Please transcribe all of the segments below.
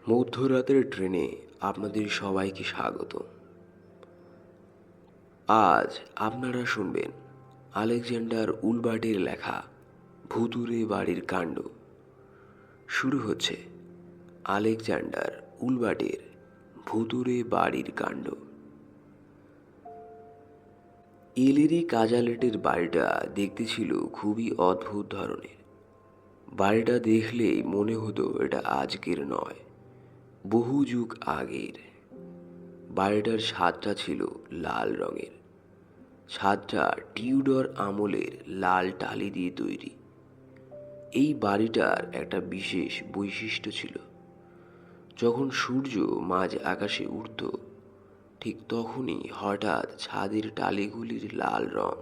মধ্যরাতের ট্রেনে আপনাদের সবাইকে স্বাগত। আজ আপনারা শুনবেন আলেকজান্ডার উলবার্টের লেখা ভুতুড়ে বাড়ির কাণ্ড। শুরু হচ্ছে আলেকজান্ডার উলবার্টের ভুতুড়ে বাড়ির কাণ্ড। এলেরি কাজালেটের বাড়িটা দেখতে ছিল খুবই অদ্ভুত ধরনের। বাড়িটা দেখলেই মনে হতো এটা আজকের নয়, বহু যুগ আগের। বাড়িটার ছাদটা ছিল লাল রঙের। ছাদটা টিউডর আমলের লাল টালি দিয়ে তৈরি। এই বাড়িটার একটা বিশেষ বৈশিষ্ট্য ছিল। যখন সূর্য মাঝ আকাশে উঠত, ঠিক তখনই হঠাৎ ছাদের টালিগুলির লাল রং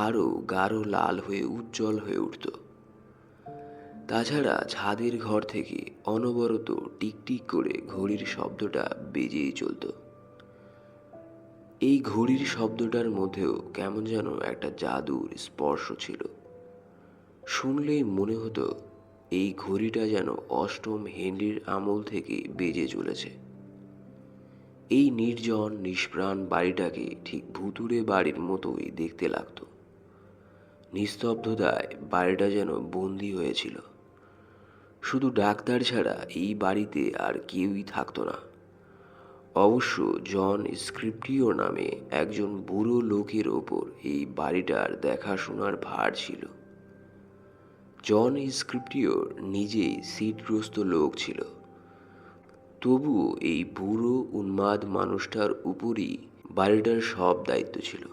আরও গাঢ় লাল হয়ে উজ্জ্বল হয়ে উঠত। তাছাড়া ছাদের ঘর থেকে অনবরত টিকটিক করে ঘড়ির শব্দটা বেজেই চলত। এই ঘড়ির শব্দটার মধ্যেও কেমন যেন একটা জাদুর স্পর্শ ছিল। শুনলেই মনে হতো এই ঘড়িটা যেন অষ্টম হেনরির আমল থেকে বেজে চলেছে। এই নির্জন নিষ্প্রাণ বাড়িটাকে ঠিক ভুতুড়ে বাড়ির মতোই দেখতে লাগতো। নিস্তব্ধতায় বাড়িটা যেন বন্দী হয়েছিল। শুধু ডাক্তার ছাড়া এই বাড়িতে আর কেউই থাকতো না। অবশ্য জন স্ক্রিপ্টিও নামে একজন বুড়ো লোকের ওপর এই বাড়িটার দেখাশোনার ভার ছিল। জন স্ক্রিপ্টিওর নিজেই সিটগ্রস্ত লোক ছিল, তবুও এই বুড়ো উন্মাদ মানুষটার উপরই বাড়িটার সব দায়িত্ব ছিল।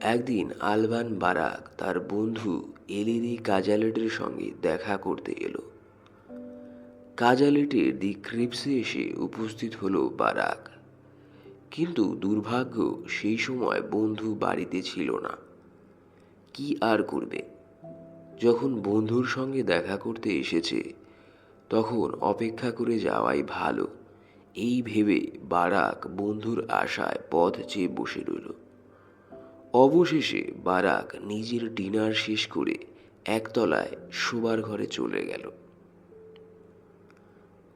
একদিন আলবান বারাক তার বন্ধু এলেরি কাজালেটের সঙ্গে দেখা করতে এলো। কাজালেটের দি ক্রিপসে এসে উপস্থিত হলো বারাক, কিন্তু দুর্ভাগ্য সেই সময় বন্ধু বাড়িতে ছিল না। কি আর করবে, যখন বন্ধুর সঙ্গে দেখা করতে এসেছে তখন অপেক্ষা করে যাওয়াই ভালো, এই ভেবে বারাক বন্ধুর আশায় পথ চেয়ে বসে রইল। অবশেষে বারাক নিজের ডিনার শেষ করে একতলায় শোবার ঘরে চলে গেল।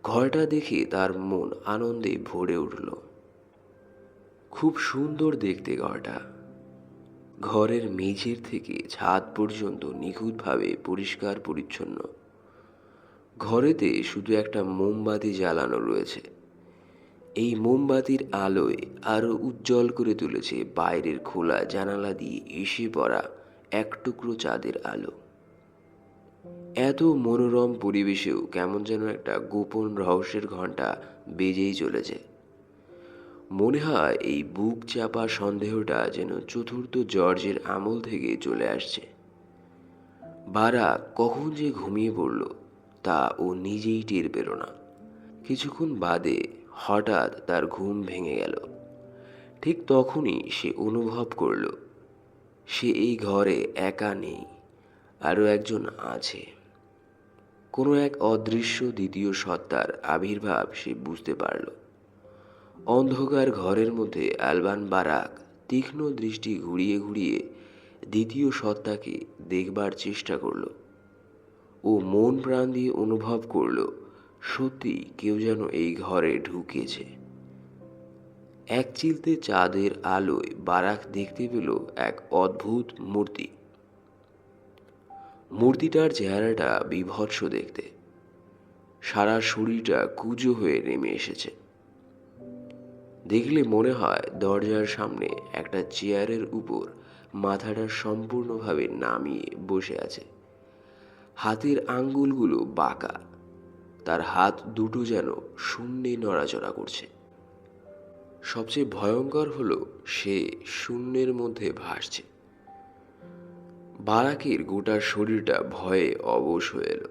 ঘরটা দেখে তার মন আনন্দে ভরে উঠল। খুব সুন্দর দেখতে ঘরটা। ঘরের মেঝের থেকে ছাদ পর্যন্ত নিখুঁতভাবে পরিষ্কার পরিচ্ছন্ন। ঘরেতে শুধু একটা মোমবাতি জ্বালানো রয়েছে। এই মোমবাতির আলোয় আরো উজ্জ্বল করে তুলেছে বাইরের খোলা জানালা দিয়ে এসে পড়া এক টুকরো চাঁদের আলো। এত মনোরম পরিবেশেও কেমন যেন একটা গোপন রহস্যের ঘণ্টা বেজেই চলেছে। মনে হয় এই বুক চাপা সন্দেহটা যেন চতুর্থ জর্জের আমল থেকে চলে আসছে। বারাক কখন যে ঘুমিয়ে পড়ল তা ও নিজেই টের পেল না। কিছুক্ষণ বাদে হঠাৎ তার ঘুম ভেঙে গেল। ঠিক তখনই সে অনুভব করল সে এই ঘরে একা নেই, আরও একজন আছে। কোনো এক অদৃশ্য দ্বিতীয় সত্তার আবির্ভাব সে বুঝতে পারল। অন্ধকার ঘরের মধ্যে আলবান বারাক তীক্ষ্ণ দৃষ্টি ঘুরিয়ে ঘুরিয়ে দ্বিতীয় সত্তাকে দেখবার চেষ্টা করল। ও মন প্রাণ দিয়ে অনুভব করল সত্যি কেউ যেন এই ঘরে ঢুকেছে। এক চিলতে চাঁদের আলোয় বারাক দেখতে পেল এক অদ্ভুত মূর্তি। মূর্তিটার চেহারাটা বীভৎস দেখতে। সারা শরীরটা কুঁজো হয়ে নেমে এসেছে। দেখলে মনে হয় দরজার সামনে একটা চেয়ারের উপর মাথাটা সম্পূর্ণভাবে নামিয়ে বসে আছে। হাতের আঙ্গুলগুলো বাঁকা, তার হাত দুটো যেন শূন্যে নড়াচড়া করছে। সবচেয়ে ভয়ঙ্কর হলো সে শূন্যের মধ্যে ভাসছে। বারাকের গোটা শরীরটা ভয়ে অবশ হয়ে এলো।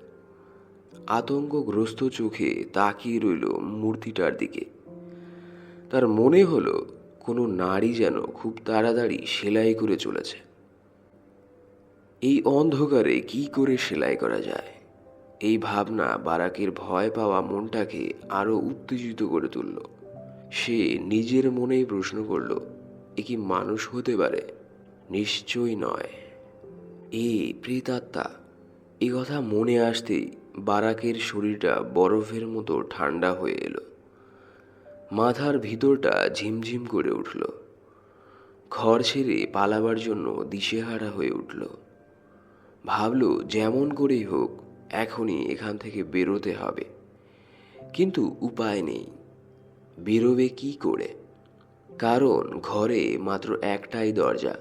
আতঙ্কগ্রস্ত চোখে তাকিয়ে রইল মূর্তিটার দিকে। তার মনে হলো কোনো নারী যেন খুব তাড়াতাড়ি সেলাই করে চলেছে। এই অন্ধকারে কি করে সেলাই করা যায়, এই ভাবনা বারাকের ভয় পাওয়া মনটাকে আরো উত্তেজিত করে তুলল। সে নিজের মনেই প্রশ্ন করল, এ কি মানুষ হতে পারে? নিশ্চয়ই নয়। এ প্রেতাত্মা। এ কথা মনে আসতেই বারাকের শরীরটা বরফের মতো ঠান্ডা হয়ে এলো। মাথার ভিতরটা ঝিমঝিম করে উঠল। ঘর ছেড়ে পালাবার জন্য দিশেহারা হয়ে উঠল। ভাবল যেমন করেই হোক এখনই এখান থেকে বেরোতে হবে, কিন্তু উপায় নেই। বেরোবে কি করে? কারণ ঘরে মাত্র একটাই দরজা,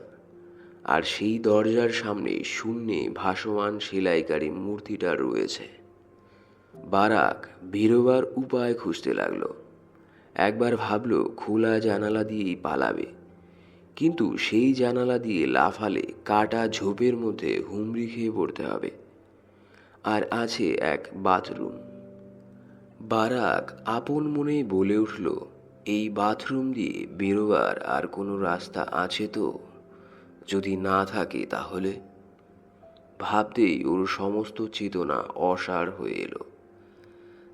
আর সেই দরজার সামনে শূন্যে ভাসমান সেলাইকারী মূর্তিটা রয়েছে। বারাক বেরোবার উপায় খুঁজতে লাগলো। একবার ভাবল খোলা জানালা দিয়েই পালাবে, কিন্তু সেই জানালা দিয়ে লাফালে কাটা ঝোপের মধ্যে হুমড়ি খেয়ে পড়তে হবে। আর আছে এক বাথরুম। বারাক আপন মনেই বলে উঠল, এই বাথরুম দিয়ে বেরোবার আর কোনো রাস্তা আছে তো? যদি না থাকে তাহলে? ভাবতেই ওর সমস্ত চেতনা অসাড় হয়ে এলো।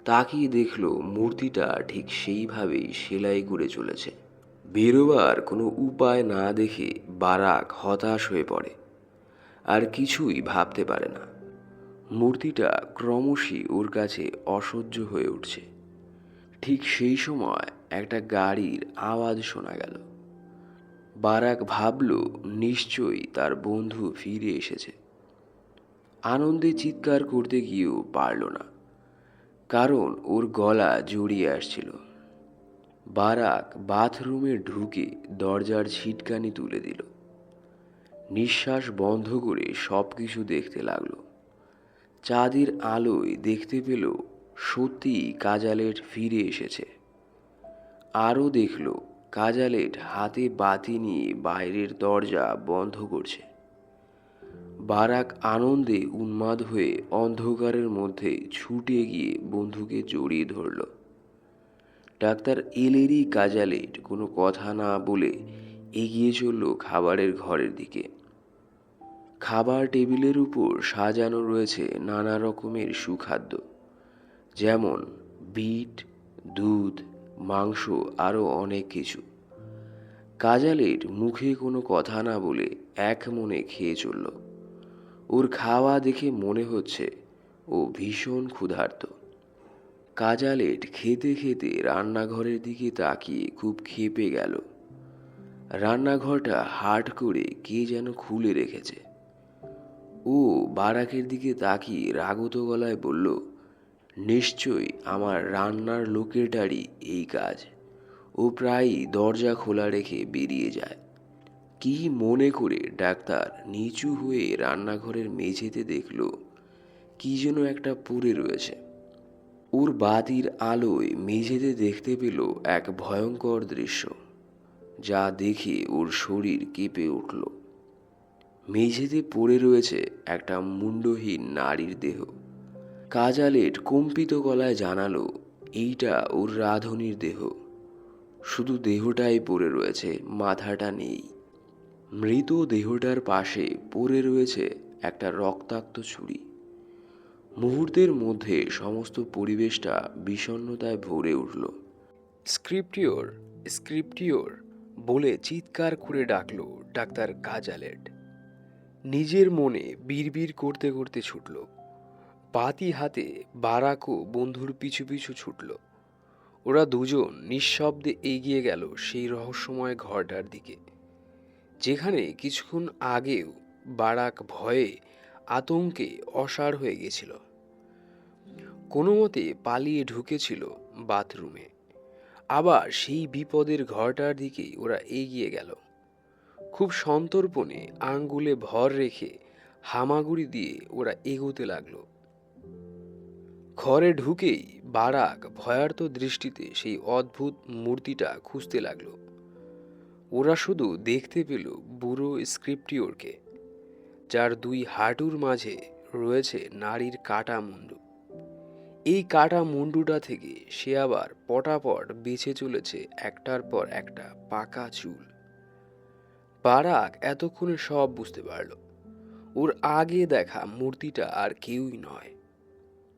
তাকিয়ে দেখল মূর্তিটা ঠিক সেইভাবেই সেলাই করে চলেছে। বেরোবার কোনো উপায় না দেখে বারাক হতাশ হয়ে পড়ে, আর কিছুই ভাবতে পারে না। মূর্তিটা ক্রমশই ওর কাছে অসহ্য হয়ে উঠছে। ঠিক সেই সময় একটা গাড়ির আওয়াজ শোনা গেল। বারাক ভাবল নিশ্চয়ই তার বন্ধু ফিরে এসেছে। আনন্দে চিৎকার করতে গিয়েও পারল না, কারণ ওর গলা জড়িয়ে আসছিল। বারাক বাথরুমে ঢুকে দরজার ছিটকানি তুলে দিল। নিঃশ্বাস বন্ধ করে সব কিছু দেখতে লাগলো। চাঁদের আলোয় দেখতে পেল সত্যিই কাজালেট ফিরে এসেছে। আরও দেখল কাজালেট হাতে বাতি নিয়ে বাইরের দরজা বন্ধ করছে। বারাক আনন্দে উন্মাদ হয়ে অন্ধকারের মধ্যে ছুটে গিয়ে বন্ধুকে জড়িয়ে ধরল। ডাক্তার এলেরই কাজালেট কোনো কথা না বলে এগিয়ে চলল খাবারের ঘরের দিকে। খাবার টেবিলের উপর সাজানো রয়েছে নানা রকমের সুখাদ্য, যেমন বিট, দুধ, মাংস, আরও অনেক কিছু। কাজালের মুখে কোনো কথা না বলে এক মনে খেয়ে চলল। ওর খাওয়া দেখে মনে হচ্ছে ও ভীষণ ক্ষুধার্ত। কাজালেট খেতে খেতে রান্নাঘরের দিকে তাকিয়ে খুব ক্ষেপে গেল। রান্নাঘরটা হাট করে কে যেন খুলে রেখেছে। ও বারাকের দিকে তাকিয়ে রাগত গলায় বলল, নিশ্চয়ই আমার রান্নার লোকেটারই এই কাজ। ও প্রায়ই দরজা খোলা রেখে বেরিয়ে যায়। কি মনে করে ডাক্তার নিচু হয়ে রান্নাঘরের মেঝেতে দেখল কি যেন একটা পড়ে রয়েছে। ওর বাতির আলোয় মেঝেতে দেখতে পেল এক ভয়ঙ্কর দৃশ্য, যা দেখে ওর শরীর কেঁপে উঠল। মেঝেতে পড়ে রয়েছে একটা মুন্ডহীন নারীর দেহ। কাজালেট কম্পিত গলায় জানালো, এইটা ওর রাঁধুনির দেহ। শুধু দেহটাই পড়ে রয়েছে, মাথাটা নেই। মৃত দেহটার পাশে পড়ে রয়েছে একটা রক্তাক্ত ছুরি। মুহূর্তের মধ্যে সমস্ত পরিবেশটা বিষণ্ণতায় ভরে উঠল। স্ক্রিপ্টিওর, স্ক্রিপ্টিওর বলে চিৎকার করে ডাকল ডাক্তার কাজালেট। নিজের মনে বিড়বিড় করতে করতে ছুটল। বাতি হাতে বারাকও বন্ধুর পিছু পিছু ছুটল। ওরা দুজন নিঃশব্দে এগিয়ে গেল সেই রহস্যময় ঘরটার দিকে, যেখানে কিছুক্ষণ আগেও বারাক ভয়ে আতঙ্কে অসাড় হয়ে গেছিল। কোনো মতে পালিয়ে ঢুকেছিল বাথরুমে। আবার সেই বিপদের ঘরটার দিকেই ওরা এগিয়ে গেল। খুব সন্তর্পণে আঙ্গুলে ভর রেখে হামাগুড়ি দিয়ে ওরা এগোতে লাগলো। ঘরে ঢুকেই বারাক ভয়ার্ত দৃষ্টিতে সেই অদ্ভুত মূর্তিটা খুঁজতে লাগলো। ওরা শুধু দেখতে পেল বুড়ো স্ক্রিপ্টিওরকে, যার দুই হাঁটুর মাঝে রয়েছে নারীর কাটা মুন্ডু। এই কাটা মুন্ডুটা থেকে সে আবার পটাপট বেঁচে চলেছে একটার পর একটা পাকা চুল। বারাক এতক্ষণে সব বুঝতে পারল। ওর আগে দেখা মূর্তিটা আর কেউই নয়,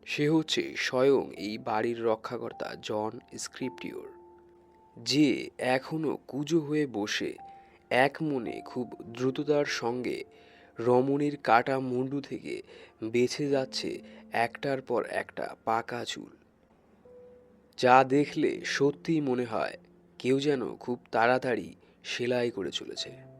সে হচ্ছে স্বয়ং এই বাড়ির রক্ষাকর্তা জন স্ক্রিপ্টিওর, যে এখনো কুঁজো হয়ে বসে এক মনে খুব দ্রুততার সঙ্গে রমণীর কাটা মুন্ডু থেকে বেছে যাচ্ছে একটার পর একটা পাকা চুল, যা দেখলে সত্যিই মনে হয় কেউ যেন খুব তাড়াতাড়ি সেলাই করে চলেছে।